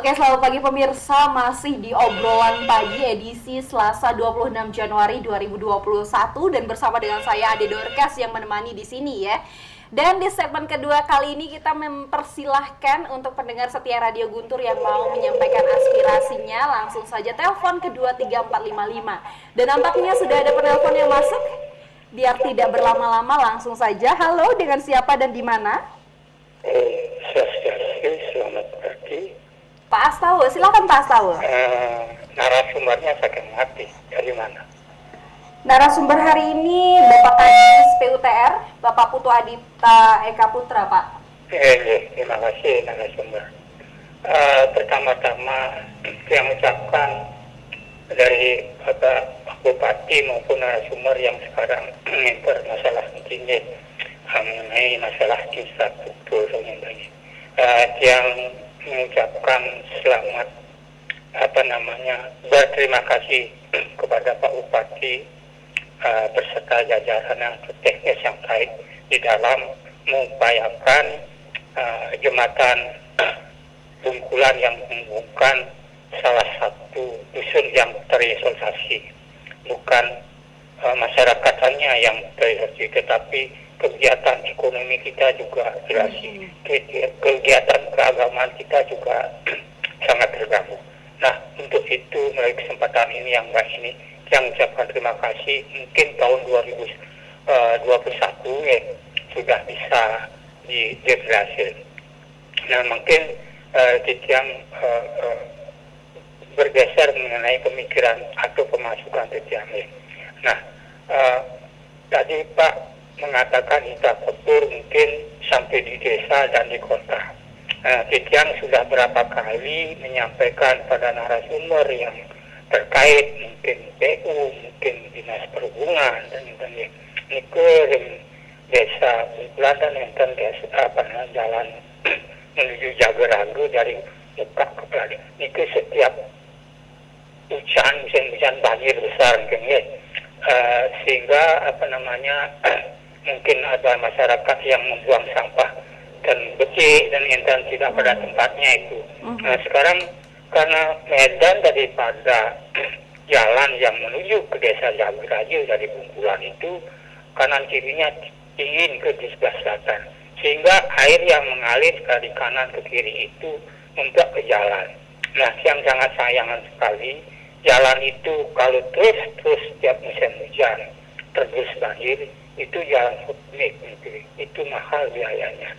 Oke, selamat pagi pemirsa, masih di obrolan pagi edisi Selasa 26 Januari 2021 dan bersama dengan saya Ade Dorcas yang menemani di sini ya. Dan di segmen kedua kali ini kita mempersilahkan untuk pendengar setia Radio Guntur yang mau menyampaikan aspirasinya langsung saja telepon ke 23455. Dan nampaknya sudah ada penelpon yang masuk. Biar tidak berlama-lama langsung saja. Halo, dengan siapa dan di mana? Selamat pagi. Pak Astawa, silakan Pak Astawa. Narasumbernya sakit hati. Dari mana? Narasumber hari ini Bapak Kadis PUTR, Bapak Putu Adipta Eka Putra, Pak. Terima kasih narasumber. Pertama-tama yang ucapkan dari Bapak Bupati maupun narasumber yang sekarang menginter masalah tinggi mengenai masalah infrastruktur yang mengucapkan selamat berterima kasih kepada Pak Bupati beserta jajaran teknis yang baik di dalam mengupayakan jembatan Bungkulan yang menghubungkan salah satu dusun yang terisolasi, bukan masyarakatnya yang terisolasi, tetapi kegiatan ekonomi kita juga terisolasi, kegiatan keagamaan kita juga sangat terganggu. Nah, untuk itu melalui kesempatan ini yang ucapkan terima kasih. Mungkin tahun 2021 sudah bisa berhasil. Nah, mungkin yang bergeser mengenai pemikiran atau pemasukan Titiangnya. Nah, tadi Pak mengatakan infrastruktur mungkin sampai di desa dan di kota. Titiang sudah berapa kali menyampaikan pada narasumber yang terkait mungkin PU, mungkin Dinas Perhubungan dan ini ke desa Bungkulan dan enten desa jalan menuju Jagaraga dari Muka ke Peladi. Ini ke setiap hujan banjir besar mungkin sehingga mungkin ada masyarakat yang membuang sampah dan becik dan enten tidak pada tempatnya itu. Nah, sekarang karena medan daripada jalan yang menuju ke desa Jagaraja dari Bungkulan itu kanan kirinya dingin ke di sebelah selatan, sehingga air yang mengalir dari kanan ke kiri itu membuat ke jalan. Nah, yang sangat sayangkan sekali jalan itu kalau terus setiap musim hujan terus banjir itu jalan publik itu mahal biayanya.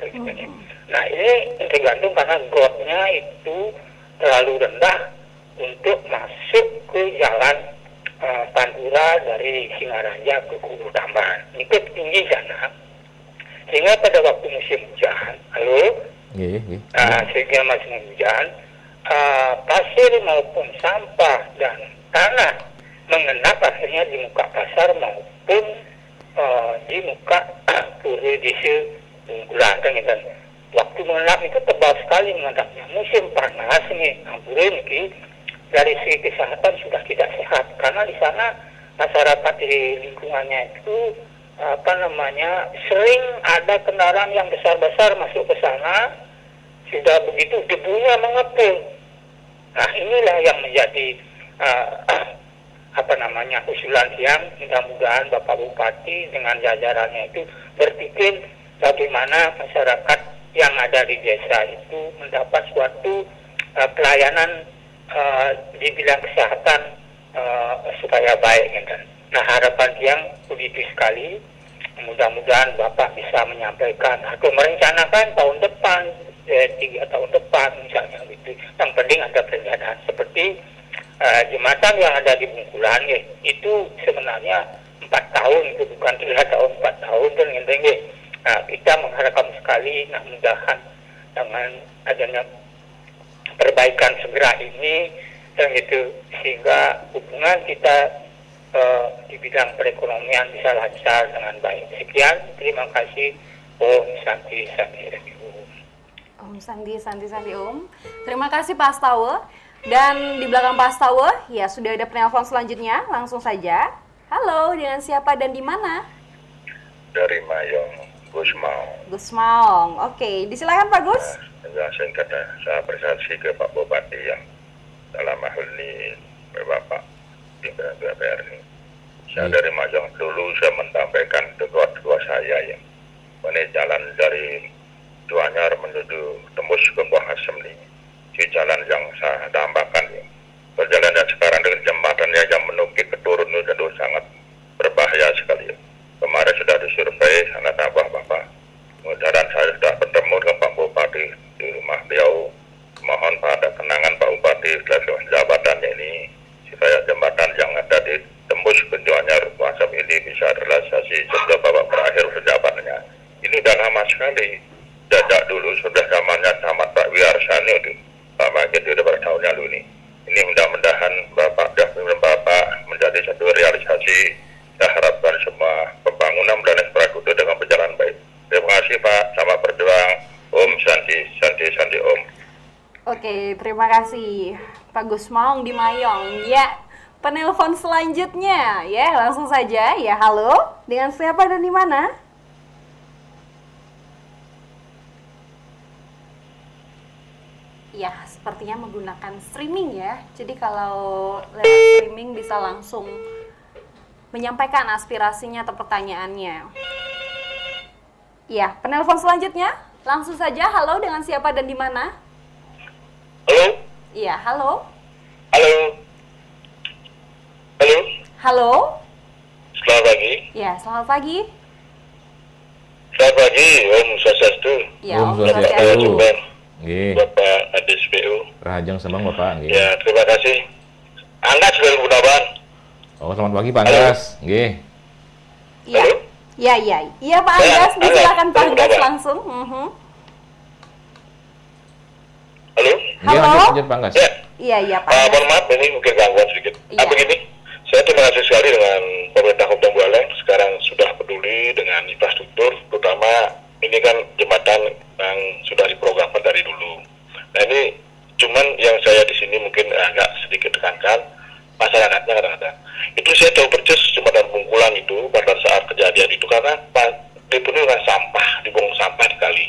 Nah, ini tergantung karena gotnya itu terlalu rendah untuk masuk ke jalan Pantura dari Singaraja ke Kubu Tambahan. Ini tinggi sana. Sehingga pada waktu musim hujan, sehingga musim hujan, pasir maupun sampah dan tanah mengendap akhirnya di muka pasar maupun di muka puri desa Bungkulan dan waktu mengendap itu tebal sekali mengendapnya. Musim panas nih, dari segi kesehatan sudah tidak sehat karena di sana masyarakat di lingkungannya itu sering ada kendaraan yang besar-besar masuk ke sana, sudah begitu debunya mengepul. Nah, inilah yang menjadi usulan yang mudah-mudahan Bapak Bupati dengan jajarannya itu berpikir bagaimana masyarakat yang ada di desa itu mendapat suatu pelayanan di bidang kesehatan supaya baik. Nah, harapan yang begitu sekali, mudah-mudahan Bapak bisa menyampaikan atau merencanakan tahun depan, 3 tahun depan misalnya gitu. Yang penting ada perencanaan seperti jembatan yang ada di Bungkulan itu sebenarnya 4 tahun, itu bukan 3 tahun, 4 tahun dan Nah, kita mengharapkan sekali, mudah-mudahan dengan adanya perbaikan segera ini dan sehingga hubungan kita di bidang perekonomian bisa lancar dengan baik. Sekian, terima kasih. Om Santi Om. Terima kasih Pak Astawa. Dan di belakang Pak Astawa, ya sudah ada penelpon selanjutnya, langsung saja. Halo, dengan siapa dan di mana? Dari Mayong, Bu Gus Mau. Gus Maung. Oke, disilakan Pak Gus. Ya, singkatnya saya apresiasi ke Pak Bupati yang dalam hal ini Bapak pimpinan DPR ini. Saya dari Majang dulu saya menyampaikan kedua saya yang ini jalan dari Juanyar menuju tembus ke Buah Asem ini. Di jalan yang saya tambahkan ya. Perjalanan sekarang dengan jembatannya yang menukik ke turun itu sangat berbahaya sekali ya. Kemarin sudah disurvei anak abah Bapak. Dan saya sudah bertemu dengan Pak Bupati di rumah beliau. Mohon pada kenangan Pak Bupati dalam jabatannya ini supaya jembatan yang ada di tembus ke Juanyar Asem ini bisa realisasi sebelum Bapak berakhir jabatannya. Ini sudah lama sekali. Jajak dulu sudah zamannya Camat Pak Wiarsani itu. Pak Magid itu bertahun lalu ini. Ini mudah-mudahan Bapak menjadi satu realisasi. Saya harapkan semua pembangunan dan infrastruktur dengan berjalan baik. Terima kasih Pak, sama berjuang. Om Santi Om. Oke, terima kasih Pak Gus Maung di Mayong. Ya, penelpon selanjutnya ya, langsung saja ya. Halo, dengan siapa dan di mana? Ya, sepertinya menggunakan streaming ya. Jadi kalau lewat streaming bisa langsung menyampaikan aspirasinya atau pertanyaannya. Ya, penelpon selanjutnya langsung saja. Halo, dengan siapa dan di mana? Halo? Iya, halo. Halo? Halo? Halo. Selamat pagi. Ya, selamat pagi. Selamat pagi, Om Swastiastu. Ya, Om Om Swastiastu. Swastiastu. Nggih. Bapak Adis PU. Rahajeng Semang Bapak, nggih. Ya, terima kasih. Anggas dari Gunawan. Oh, selamat pagi Pak Anggas. Nggih. Iya. Halo? Iya Pak Ya, Anggas, disilakan Pak halo, Anggas Bapak. langsung. Halo? Nggih, Halo? lanjut Pak Anggas. Ya, Iya Pak mohon Anggas. maaf ini mungkin gangguan sedikit. Iya. Begini, saya terima kasih sekali dengan pemerintah Kabupaten Buleleng sekarang sudah peduli dengan infrastruktur, terutama ini kan jembatan yang sudah diprogramkan dari dulu. Nah ini cuman yang saya di sini mungkin agak sedikit tekankan masyarakatnya kadang-kadang. Itu saya tahu persis jembatan Bungkulan itu pada saat kejadian itu karena dipenuhi dengan sampah, dibuang sampah di kali.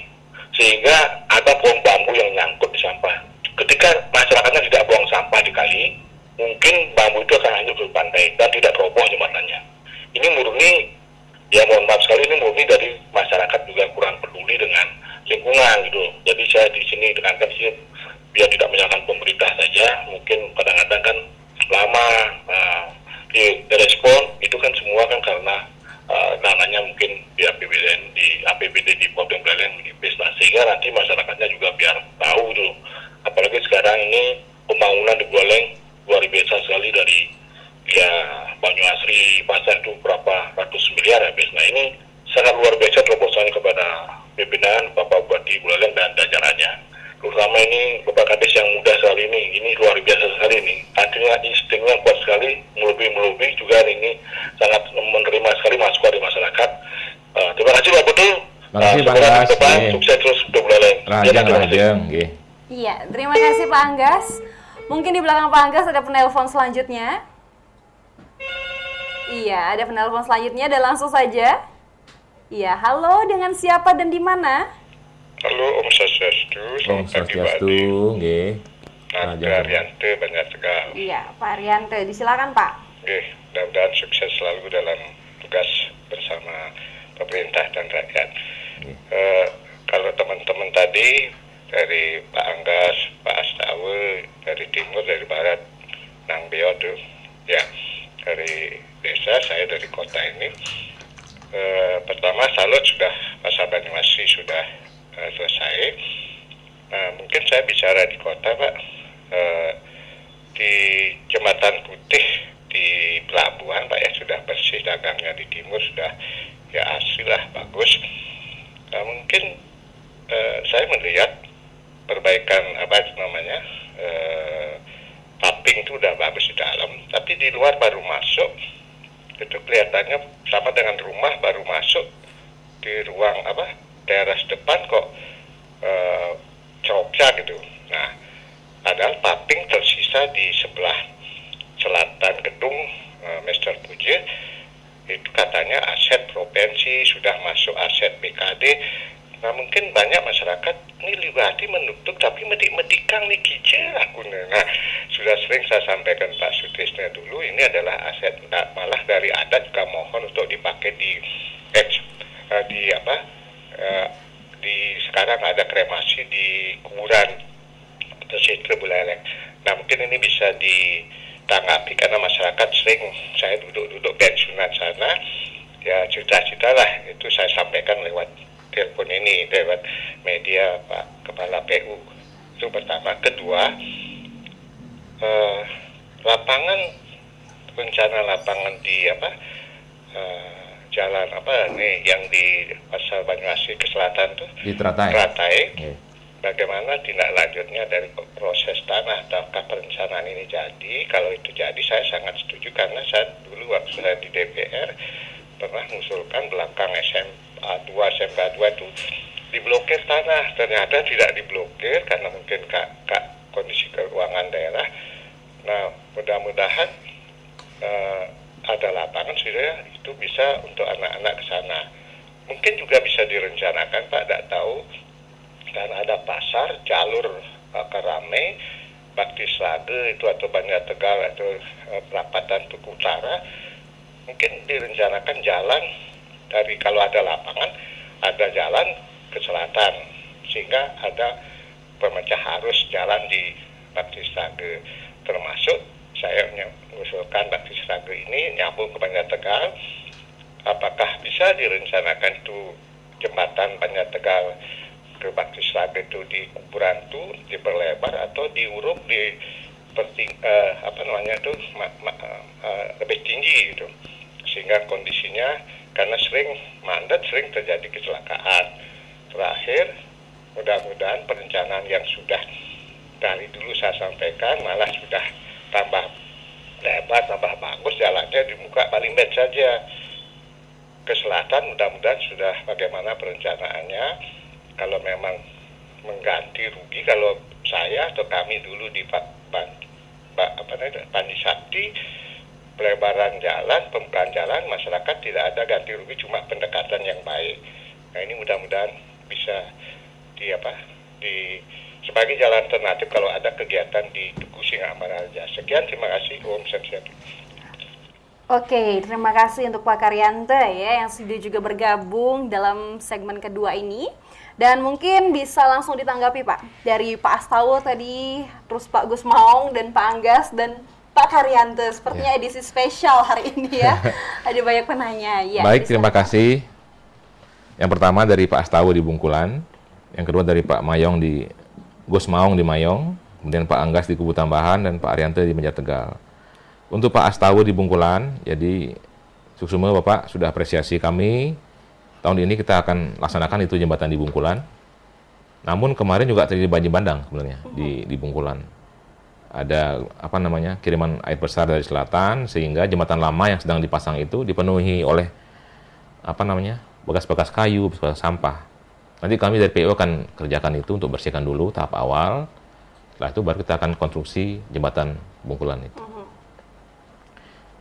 Sehingga ada pohon bambu yang nyangkut di sampah. Ketika masyarakatnya tidak buang sampah di kali, mungkin bambu itu akan hanyut ke pantai dan tidak roboh jembatannya. Ini murni, ya mohon maaf sekali, ini murni dari masyarakat juga kurang peduli dengan lingkungan gitu. Jadi saya di sini tekankan sih biar tidak menyalahkan pemerintah saja, mungkin kadang-kadang kan lama direspon itu kan semua kan karena dananya mungkin di APBD di Kabupaten Buleleng menipis, nah sehingga nanti masyarakatnya juga biar tahu tuh. Apalagi sekarang ini pembangunan di Buleleng luar biasa sekali dari ya Banyuasri pasar itu berapa ratus miliar habis. Nah ini sangat luar biasa terobosannya kepada pimpinan Bapak Bupati Buleleng dan jajarannya. Terutama ini Bapak Kadis yang muda sekali ini luar biasa sekali ini. Artinya instingnya kuat sekali, melubi juga ini sangat menerima sekali masukan dari masyarakat. Terima kasih Pak Betul. Terima kasih Pak Anggas. Nggih. Sukses terus untuk Buleleng. Rahajeng, nggih. Iya, terima kasih Pak Anggas. Mungkin di belakang Pak Anggas ada penelpon selanjutnya. Iya, ada penelpon selanjutnya dan langsung saja. Iya, halo, dengan siapa dan di mana? Halo Om Swastiastu. Om Swastiastu, nggih. Naga Ariante banyak sekali. Iya, Pak Arianto, disilakan Pak. Oke, mudah-mudahan sukses selalu dalam tugas bersama pemerintah dan rakyat. Kalau teman-teman tadi dari Pak Anggas, Pak Astawe, dari timur, dari barat, Nang Beo tuh, ya dari desa, saya dari kota ini. Pertama salut sudah Pasar Banyuasi sudah selesai. Mungkin saya bicara di kota Pak, di Jembatan Putih di pelabuhan Pak ya sudah bersih, dagangnya di timur sudah ya asli lah, bagus. Mungkin saya melihat perbaikan apa namanya tapping itu udah bagus di dalam, tapi di luar baru masuk itu kelihatannya sama dengan rumah baru masuk di ruang apa teras depan kok cokya gitu. Nah, padahal tapping tersisa di sebelah selatan gedung Mr. Puji itu katanya aset provinsi sudah masuk aset BKD Jadi, nah mungkin banyak masyarakat ini libati menutup tapi medik-medikang nih kicir aku nih. Nah, sudah sering saya sampaikan Pak Sutrisno dulu, ini adalah aset, malah dari adat juga mohon untuk dipakai di sekarang ada kremasi di kuburan atau situ Buleleng. Nah mungkin ini bisa ditanggapi karena masyarakat sering, saya duduk pensiunan sana, ya cerita-cerita lah itu saya sampaikan lewat telepon ini, lewat media Pak Kepala PU. Itu pertama. Kedua, rencana lapangan di jalan yang di Pasar Banyuasin ke selatan tuh Di Teratai. Okay. Bagaimana tindak lanjutnya dari proses tanah, apakah perencanaan ini jadi? Kalau itu jadi saya sangat setuju karena saya dulu waktu saya di DPR pernah mengusulkan belakang SMA 2, SMK 2 itu diblokir tanah. Ternyata tidak diblokir karena mungkin kondisi keuangan daerah. Nah, mudah-mudahan ada lapangan sudah itu bisa untuk anak-anak ke sana. Mungkin juga bisa direncanakan Pak, tidak tahu, karena ada pasar jalur Kerame, Bakti Srage itu atau Banjar Tegal atau perapatan Tugu Utara, mungkin direncanakan jalan dari, kalau ada lapangan ada jalan ke selatan sehingga ada pemecah arus jalan di Bakti Srage, termasuk saya mengusulkan Bakti Srage ini nyambung ke Banjar Tegal. Apakah bisa direncanakan itu jembatan Banjar Tegal ke Bakti Srage itu di kuburan itu diperlebar atau diuruk lebih tinggi gitu, sehingga kondisinya, karena sering mandat, sering terjadi kecelakaan. Terakhir, mudah-mudahan perencanaan yang sudah dari dulu saya sampaikan malah sudah tambah lebar, tambah bagus, jalannya dibuka paling bed saja ke selatan. Mudah-mudahan sudah bagaimana perencanaannya. Kalau memang mengganti rugi, kalau saya atau kami dulu di Panji Sakti, pelebaran jalan, pembukaan jalan, masyarakat tidak ada ganti rugi, cuma pendekatan yang baik. Nah ini mudah-mudahan bisa sebagai jalan alternatif kalau ada kegiatan di Tugu Singamaraja. Sekian, terima kasih. Om Swastiastu. Oke, terima kasih untuk Pak Karyanto ya yang sudah juga bergabung dalam segmen kedua ini. Dan mungkin bisa langsung ditanggapi Pak dari Pak Astawa tadi, terus Pak Gus Maung dan Pak Anggas dan Pak Karyanto. Sepertinya edisi spesial hari ini ya. Ada banyak penanya. Ya, baik, terima kasih. Yang pertama dari Pak Astawa di Bungkulan, yang kedua dari Pak Mayong di Gus Maung di Mayong, kemudian Pak Anggas di Kubu Tambahan dan Pak Arianto di Banjar Tegal. Untuk Pak Astawa di Bungkulan, jadi Suksuma Bapak sudah apresiasi kami. Tahun ini kita akan laksanakan itu jembatan di Bungkulan. Namun kemarin juga terjadi banjir bandang sebenarnya di Bungkulan. Ada kiriman air besar dari selatan sehingga jembatan lama yang sedang dipasang itu dipenuhi oleh bekas-bekas kayu, bekas sampah. Nanti kami dari PU akan kerjakan itu untuk bersihkan dulu tahap awal. Setelah itu baru kita akan konstruksi jembatan Bungkulan itu.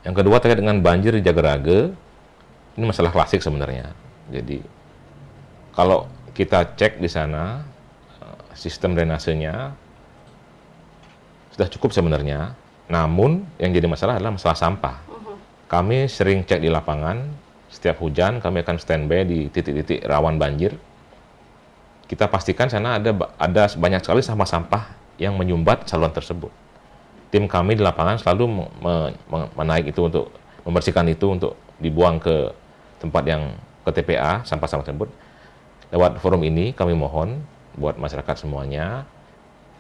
Yang kedua terkait dengan banjir di Jagarage, ini masalah klasik sebenarnya. Jadi kalau kita cek di sana sistem drainasenya sudah cukup sebenarnya. Namun yang jadi masalah adalah masalah sampah. Kami sering cek di lapangan, setiap hujan kami akan standby di titik-titik rawan banjir. Kita pastikan sana ada banyak sekali sampah-sampah yang menyumbat saluran tersebut. Tim kami di lapangan selalu menaik itu untuk membersihkan itu untuk dibuang ke tempat yang ke TPA sampah-sampah tersebut. Lewat forum ini kami mohon buat masyarakat semuanya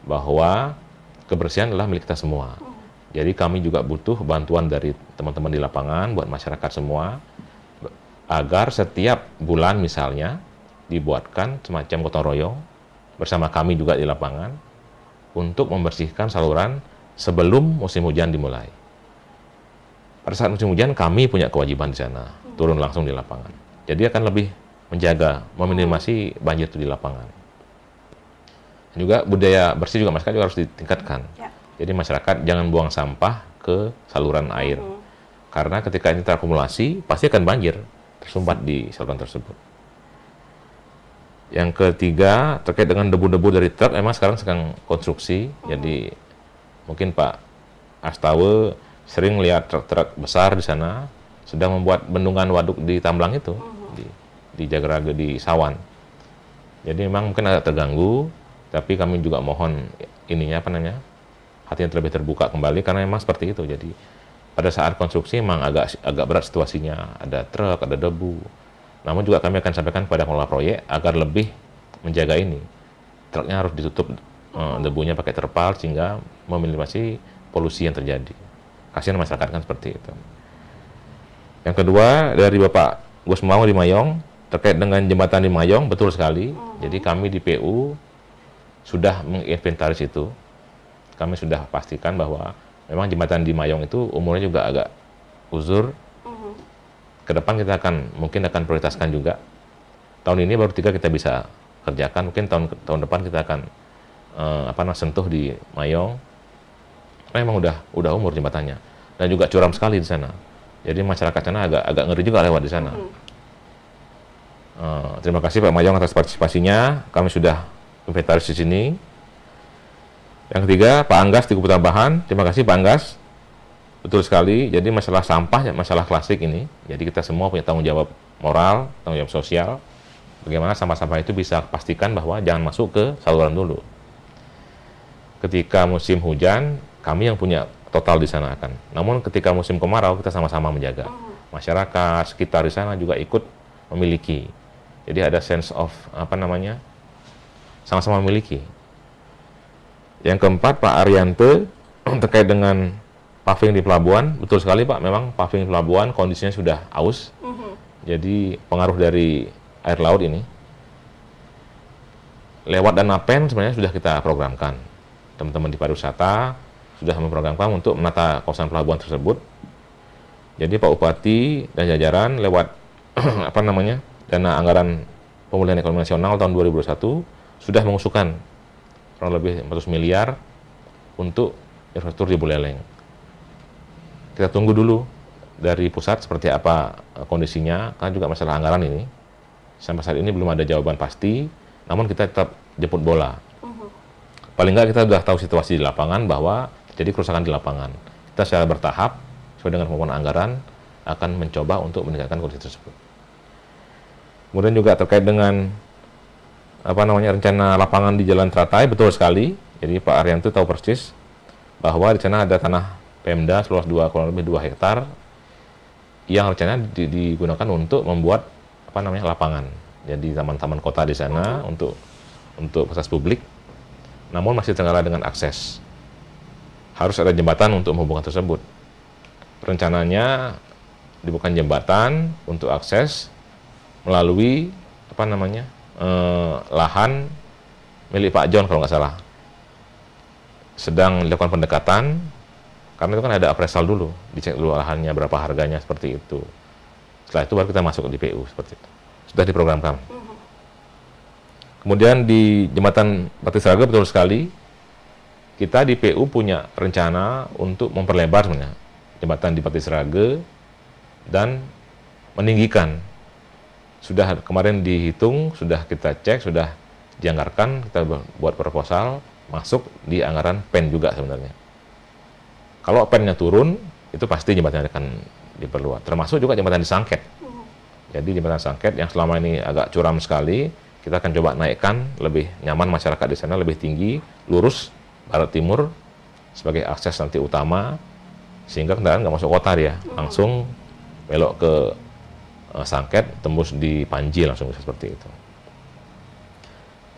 bahwa kebersihan adalah milik kita semua. Jadi kami juga butuh bantuan dari teman-teman di lapangan buat masyarakat semua agar setiap bulan misalnya dibuatkan semacam gotong royong bersama kami juga di lapangan untuk membersihkan saluran sebelum musim hujan dimulai. Pada saat musim hujan kami punya kewajiban di sana, turun langsung di lapangan. Jadi akan lebih menjaga, meminimasi banjir itu di lapangan. Juga budaya bersih juga masyarakat juga harus ditingkatkan. Ya. Jadi masyarakat jangan buang sampah ke saluran air. Karena ketika ini terakumulasi, pasti akan banjir, tersumbat di saluran tersebut. Yang ketiga terkait dengan debu-debu dari truk, memang sekarang sedang konstruksi. Jadi mungkin Pak Astawa sering lihat truk-truk besar di sana sedang membuat bendungan waduk di Tamblang itu, di Jagaraga, di Sawan. Jadi memang mungkin agak terganggu, tapi kami juga mohon hatinya terlebih terbuka kembali, karena memang seperti itu. Jadi pada saat konstruksi memang agak berat situasinya, ada truk, ada debu. Namun juga kami akan sampaikan kepada pengelola proyek agar lebih menjaga ini. Truknya harus ditutup debunya pakai terpal sehingga meminimalisasi polusi yang terjadi. Kasihan masyarakat kan seperti itu. Yang kedua dari Bapak Gus Mau di Mayong, terkait dengan jembatan di Mayong, betul sekali. Jadi kami di PU sudah menginventaris itu. Kami sudah pastikan bahwa memang jembatan di Mayong itu umurnya juga agak uzur. Ke depan kita mungkin akan prioritaskan juga. Tahun ini baru 3 kita bisa kerjakan. Mungkin tahun depan kita akan sentuh di Mayong. Karena memang udah umur jembatannya. Dan juga curam sekali di sana. Jadi masyarakat sana agak ngeri juga lewat di sana. Terima kasih Pak Mayong atas partisipasinya. Kami sudah inventaris di sini. Yang ketiga, Pak Anggas di Kupu Tambahan. Terima kasih Pak Anggas. Betul sekali. Jadi masalah sampah, masalah klasik ini. Jadi kita semua punya tanggung jawab moral, tanggung jawab sosial. Bagaimana sampah-sampah itu bisa pastikan bahwa jangan masuk ke saluran dulu. Ketika musim hujan, kami yang punya total disanakan. Namun ketika musim kemarau, kita sama-sama menjaga. Masyarakat sekitar di sana juga ikut memiliki. Jadi ada sense of sama-sama memiliki. Yang keempat, Pak Arianto terkait dengan paving di pelabuhan, betul sekali Pak. Memang paving di pelabuhan kondisinya sudah aus. Jadi pengaruh dari air laut ini. Lewat dana PEN sebenarnya sudah kita programkan. Teman-teman di pariwisata sudah memprogramkan untuk menata kawasan pelabuhan tersebut. Jadi Pak Bupati dan jajaran lewat dana anggaran pemulihan ekonomi nasional tahun 2021 sudah mengusulkan kurang lebih 400 miliar untuk infrastruktur di Buleleng. Kita tunggu dulu dari pusat seperti apa kondisinya, karena juga masalah anggaran ini. Sampai saat ini belum ada jawaban pasti, namun kita tetap jemput bola. Paling nggak kita sudah tahu situasi di lapangan bahwa jadi kerusakan di lapangan. Kita secara bertahap, sesuai dengan kemampuan anggaran, akan mencoba untuk meningkatkan kondisi tersebut. Kemudian juga terkait dengan rencana lapangan di Jalan Teratai, betul sekali. Jadi Pak Arianto tahu persis bahwa di sana ada tanah Pemda seluas kurang lebih 2 hektar yang rencananya digunakan untuk membuat lapangan. Jadi taman-taman kota di sana untuk fasilitas publik. Namun masih terkendala dengan akses. Harus ada jembatan untuk menghubungkan tersebut. Rencananya dibuka jembatan untuk akses melalui lahan milik Pak John kalau nggak salah. Sedang dilakukan pendekatan, karena itu kan ada appraisal dulu, dicek dulu lahannya berapa harganya seperti itu. Setelah itu baru kita masuk di PU seperti itu. Sudah diprogramkan. Kemudian di jembatan Batis Raga betul sekali, kita di PU punya rencana untuk memperlebar sebenarnya jembatan di Batis Raga dan meninggikan. Sudah kemarin dihitung, sudah kita cek, sudah dianggarkan, kita buat proposal, masuk di anggaran PEN juga sebenarnya. Kalau PEN-nya turun, itu pasti jembatan akan diperluas. Termasuk juga jembatan di Sangket. Jadi jembatan Sangket yang selama ini agak curam sekali, kita akan coba naikkan, lebih nyaman masyarakat di sana, lebih tinggi, lurus, barat timur, sebagai akses nanti utama, sehingga kendaraan nggak masuk kota dia, langsung belok ke Sangket, tembus di Panji, langsung bisa seperti itu.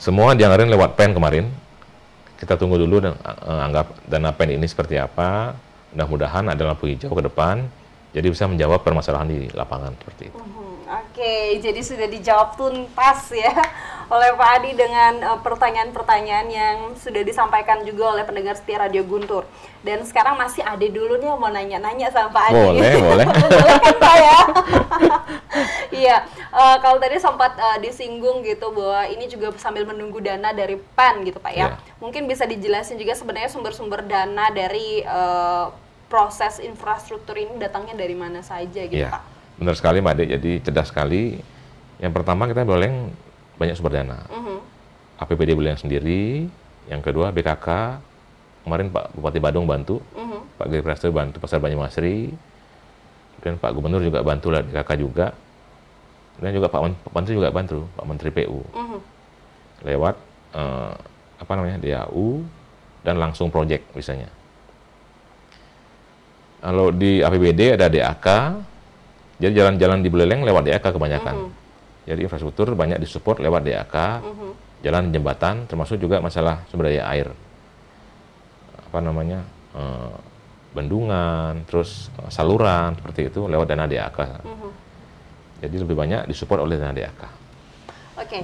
Semua dianggarin lewat PEN kemarin. Kita tunggu dulu dan anggap dana PEN ini seperti apa. Mudah-mudahan ada lampu hijau ke depan, jadi bisa menjawab permasalahan di lapangan seperti itu. Oke, jadi sudah dijawab tuntas ya oleh Pak Adi dengan pertanyaan-pertanyaan yang sudah disampaikan juga oleh pendengar setia Radio Guntur. Dan sekarang masih Ade dulu nih yang mau nanya-nanya sama Pak Adi. Boleh. Boleh kan Pak ya? Iya, kalau tadi sempat disinggung gitu bahwa ini juga sambil menunggu dana dari PEN gitu Pak ya. Mungkin bisa dijelasin juga sebenarnya sumber-sumber dana dari proses infrastruktur ini datangnya dari mana saja gitu Pak? Benar sekali Mbak Ade, jadi cerdas sekali. Yang pertama kita boleh banyak sumber dana. APBD Buleleng sendiri, yang kedua BKK, kemarin Pak Bupati Badung bantu, Pak Giri Prasetyo bantu Pasar Banyumasri, dan Pak Gubernur juga bantu lah, BKK juga, dan juga Pak Menteri juga bantu, Pak Menteri PU, lewat DAU dan langsung proyek misalnya. Kalau di APBD ada DAK, jadi jalan-jalan di Buleleng lewat DAK kebanyakan. Jadi infrastruktur banyak disupport lewat DAK, jalan jembatan, termasuk juga masalah sumber daya air. Bendungan, terus saluran, seperti itu lewat dana DAK. Jadi lebih banyak disupport oleh dana DAK. Oke.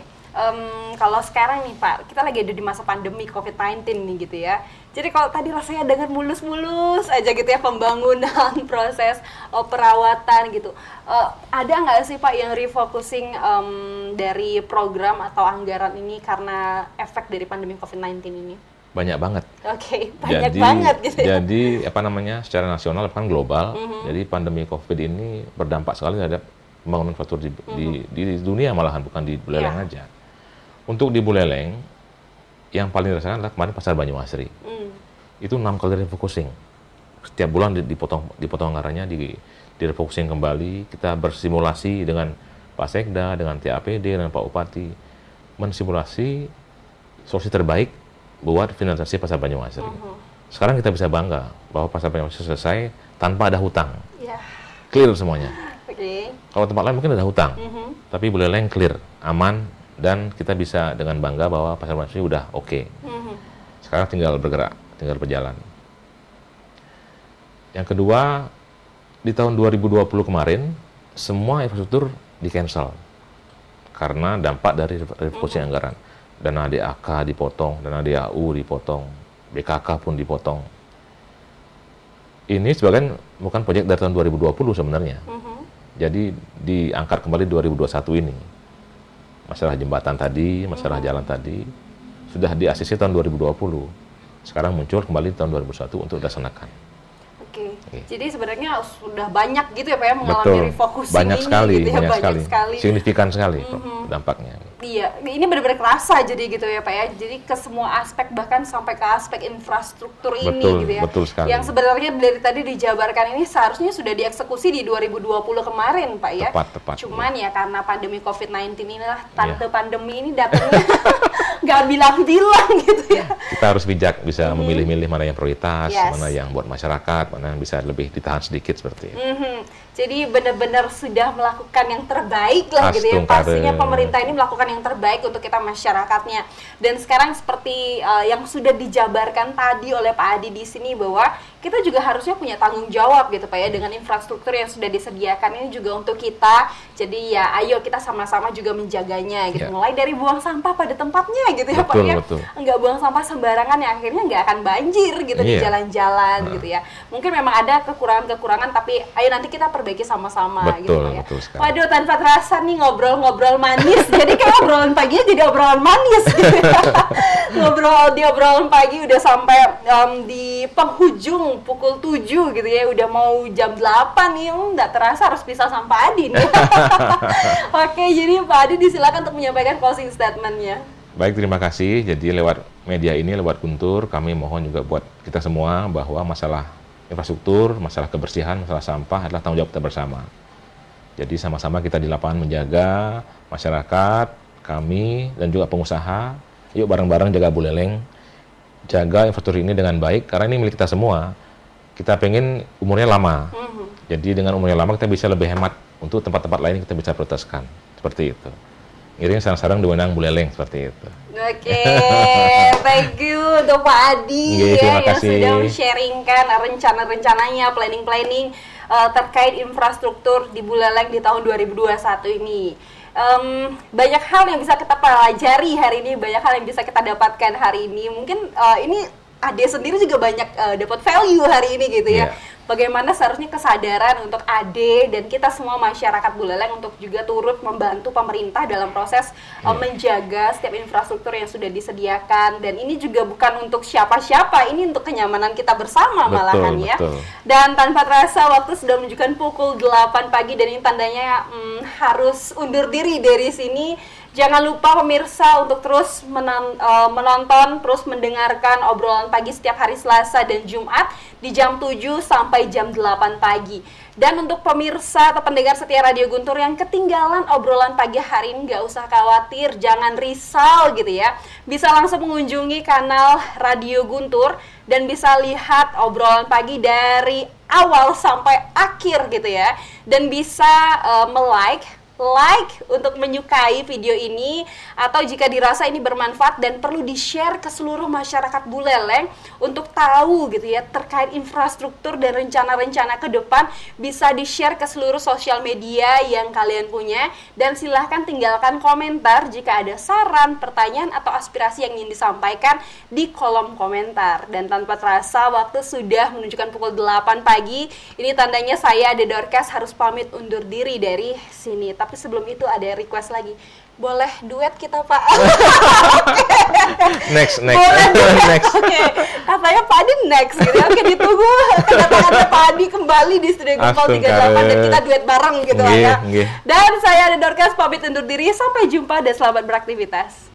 Kalau sekarang nih Pak, kita lagi ada di masa pandemi COVID-19 nih gitu ya. Jadi kalau tadi rasanya dengan mulus-mulus aja gitu ya pembangunan, proses perawatan gitu. Ada nggak sih Pak yang refocusing dari program atau anggaran ini karena efek dari pandemi COVID-19 ini? Banyak banget. Oke, banyak banget gitu ya. Jadi secara nasional kan global. Jadi pandemi COVID ini berdampak sekali terhadap pembangunan infrastruktur di dunia malahan, bukan di Buleleng aja. Untuk di Buleleng, yang paling dirasakan adalah kemarin Pasar Banyumasri. Itu 6 kali refocusing. Setiap bulan dipotong anggarannya, direfocusing kembali. Kita bersimulasi dengan Pak Sekda, dengan TAPD, dengan Pak Bupati. Mensimulasi solusi terbaik buat finalisasi Pasar Banyumasri. Sekarang kita bisa bangga bahwa Pasar Banyumasri selesai tanpa ada hutang. Clear semuanya. Kalau tempat lain mungkin ada hutang, tapi Buleleng clear, aman, dan kita bisa dengan bangga bahwa Pasar Banyumasri udah oke. Sekarang tinggal bergerak, tinggal berjalan. Yang kedua, di tahun 2020 kemarin, semua infrastruktur di-cancel karena dampak dari refocusing anggaran. Dana DAK dipotong, dana DAU dipotong, BKK pun dipotong. Ini sebagian bukan proyek dari tahun 2020 sebenarnya. Jadi diangkat kembali 2021 ini. Masalah jembatan tadi, masalah jalan tadi, sudah di-ACC tahun 2020. Sekarang muncul kembali tahun 2021 untuk dilaksanakan. Oke. Jadi sebenarnya sudah banyak gitu ya Pak ya mengalami refocusing banyak ini sekali, gitu ya, banyak sekali. Signifikan sekali dampaknya. Iya, ini benar-benar kerasa jadi gitu ya Pak ya. Jadi ke semua aspek, bahkan sampai ke aspek infrastruktur ini gitu ya. Betul sekali. Yang sebenarnya dari tadi dijabarkan ini seharusnya sudah dieksekusi di 2020 kemarin Pak ya. Tepat. Cuman ya karena pandemi COVID-19 inilah, tante pandemi ini datangnya nggak bilang-bilang gitu ya. Kita harus bijak, bisa memilih-milih mana yang prioritas, mana yang buat masyarakat, mana yang bisa lebih ditahan sedikit seperti itu. Jadi benar-benar sudah melakukan yang terbaik lah gitu ya. Pastinya pemerintah ini melakukan yang terbaik untuk kita masyarakatnya. Dan sekarang seperti yang sudah dijabarkan tadi oleh Pak Adi di sini bahwa kita juga harusnya punya tanggung jawab gitu Pak ya dengan infrastruktur yang sudah disediakan ini juga untuk kita. Jadi ya ayo kita sama-sama juga menjaganya gitu. Mulai dari buang sampah pada tempatnya gitu ya Pak ya. Enggak buang sampah sembarangan yang akhirnya nggak akan banjir gitu di jalan-jalan gitu ya. Mungkin memang ada kekurangan-kekurangan tapi ayo nanti kita perbaiki sama-sama gitu Pak ya. Waduh, tanpa terasa nih ngobrol-ngobrol manis. Jadi kayak obrolan paginya jadi obrolan manis gitu ya. Ngobrol di obrolan pagi udah sampai di penghujung pukul 7 gitu ya, udah mau jam 8 nih, nggak terasa harus pisah sama Pak Adi nih. Oke, jadi Pak Adi disilakan untuk menyampaikan closing statement-nya. Baik, terima kasih. Jadi lewat media ini, lewat Guntur, kami mohon juga buat kita semua bahwa masalah infrastruktur, masalah kebersihan, masalah sampah adalah tanggung jawab kita bersama. Jadi sama-sama kita di lapangan menjaga masyarakat, kami, dan juga pengusaha. Yuk bareng-bareng jaga Buleleng, jaga infrastruktur ini dengan baik, karena ini milik kita semua. Kita pengen umurnya lama. Jadi dengan umurnya lama kita bisa lebih hemat untuk tempat-tempat lain kita bisa prioritaskan. Seperti itu. Ngiring sarang-sarang diwenang Buleleng, seperti itu. Oke, thank you untuk Pak Adi ya, yang sudah men-sharingkan rencana-rencananya, planning-planning terkait infrastruktur di Buleleng di tahun 2021 ini. Banyak hal yang bisa kita pelajari hari ini, banyak hal yang bisa kita dapatkan hari ini. Mungkin ini Ade sendiri juga banyak dapat value hari ini gitu ya. Bagaimana seharusnya kesadaran untuk Ade dan kita semua masyarakat Buleleng untuk juga turut membantu pemerintah dalam proses menjaga setiap infrastruktur yang sudah disediakan. Dan ini juga bukan untuk siapa-siapa, ini untuk kenyamanan kita bersama malahan ya. Dan tanpa terasa waktu sudah menunjukkan pukul 8 pagi dan ini tandanya harus undur diri dari sini. Jangan lupa pemirsa untuk terus menonton, terus mendengarkan obrolan pagi setiap hari Selasa dan Jumat di jam 7 sampai jam 8 pagi. Dan untuk pemirsa atau pendengar setia Radio Guntur yang ketinggalan obrolan pagi hari ini, nggak usah khawatir, jangan risau gitu ya. Bisa langsung mengunjungi kanal Radio Guntur dan bisa lihat obrolan pagi dari awal sampai akhir gitu ya. Dan bisa like untuk menyukai video ini, atau jika dirasa ini bermanfaat dan perlu di-share ke seluruh masyarakat Buleleng untuk tahu gitu ya terkait infrastruktur dan rencana-rencana ke depan, bisa di-share ke seluruh sosial media yang kalian punya. Dan silahkan tinggalkan komentar jika ada saran, pertanyaan atau aspirasi yang ingin disampaikan di kolom komentar. Dan tanpa terasa waktu sudah menunjukkan pukul 8 pagi. Ini tandanya saya Ade Dorcas harus pamit undur diri dari sini. Tapi sebelum itu ada request lagi. Boleh duet kita, Pak? Next. Boleh next. Oke. Katanya Pak Adi next gitu. Oke, ditunggu kedatangannya Pak Adi kembali di Studio Gempol 38 dan kita duet bareng gitu ya. Dan saya Ade Dorcas pamit undur diri. Sampai jumpa dan selamat beraktivitas.